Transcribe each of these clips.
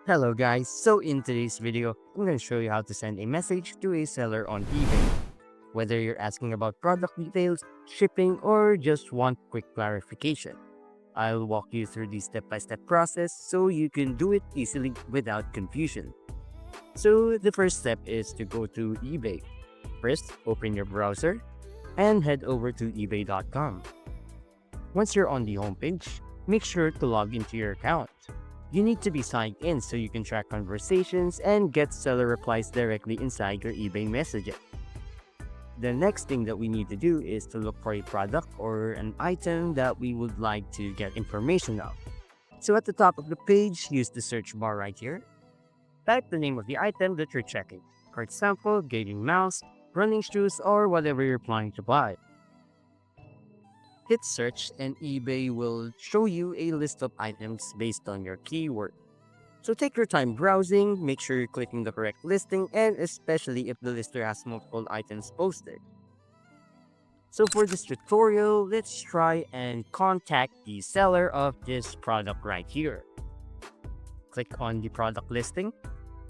Hello guys, so in today's video, I'm going to show you how to send a message to a seller on eBay. Whether you're asking about product details, shipping, or just want quick clarification. I'll walk you through the step-by-step process so you can do it easily without confusion. So the first step is to go to eBay. First, open your browser and head over to ebay.com. Once you're on the homepage, make sure to log into your account. You need to be signed in so you can track conversations and get seller replies directly inside your eBay messages. The next thing that we need to do is to look for a product or an item that we would like to get information of. So at the top of the page, use the search bar right here. Type the name of the item that you're checking. For example, gaming mouse, running shoes, or whatever you're planning to buy. Hit search and eBay will show you a list of items based on your keyword. So take your time browsing, make sure you're clicking the correct listing, and especially if the lister has multiple items posted. So for this tutorial, let's try and contact the seller of this product right here. Click on the product listing.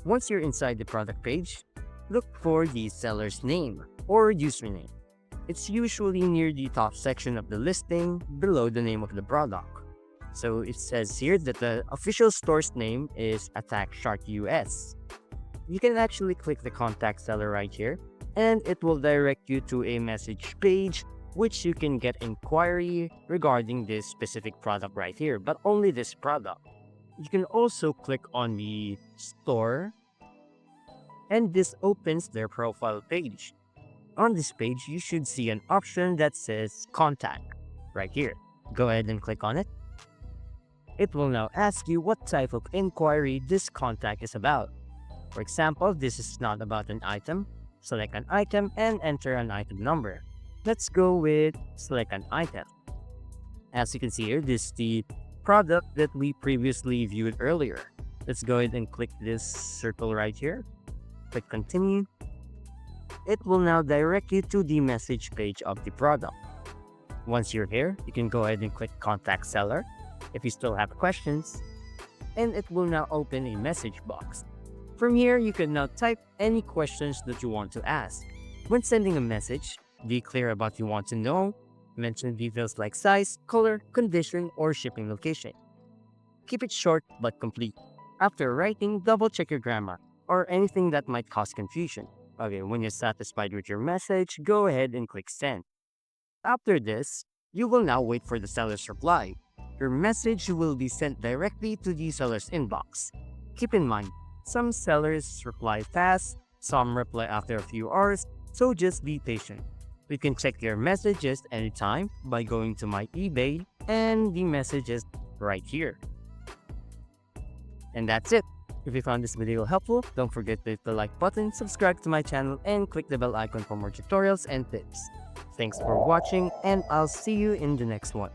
Once you're inside the product page, look for the seller's name or username. It's usually near the top section of the listing, below the name of the product. So it says here that the official store's name is Attack Shark US. You can actually click the contact seller right here, and it will direct you to a message page which you can get inquiry regarding this specific product right here, but only this product. You can also click on the store, and this opens their profile page. On this page, you should see an option that says Contact right here. Go ahead and click on it. It will now ask you what type of inquiry this contact is about. For example, this is not about an item. Select an item and enter an item number. Let's go with select an item. As you can see here, this is the product that we previously viewed earlier. Let's go ahead and click this circle right here. Click continue. It will now direct you to the message page of the product. Once you're here, you can go ahead and click Contact Seller if you still have questions, and it will now open a message box. From here, you can now type any questions that you want to ask. When sending a message, be clear about what you want to know, mention details like size, color, condition, or shipping location. Keep it short but complete. After writing, double check your grammar or anything that might cause confusion. Okay, when you're satisfied with your message, go ahead and click send. After this, you will now wait for the seller's reply. Your message will be sent directly to the seller's inbox. Keep in mind, some sellers reply fast, some reply after a few hours, so just be patient. You can check your messages anytime by going to my eBay and the messages right here. And that's it. If you found this video helpful, don't forget to hit the like button, subscribe to my channel, and click the bell icon for more tutorials and tips. Thanks for watching, and I'll see you in the next one.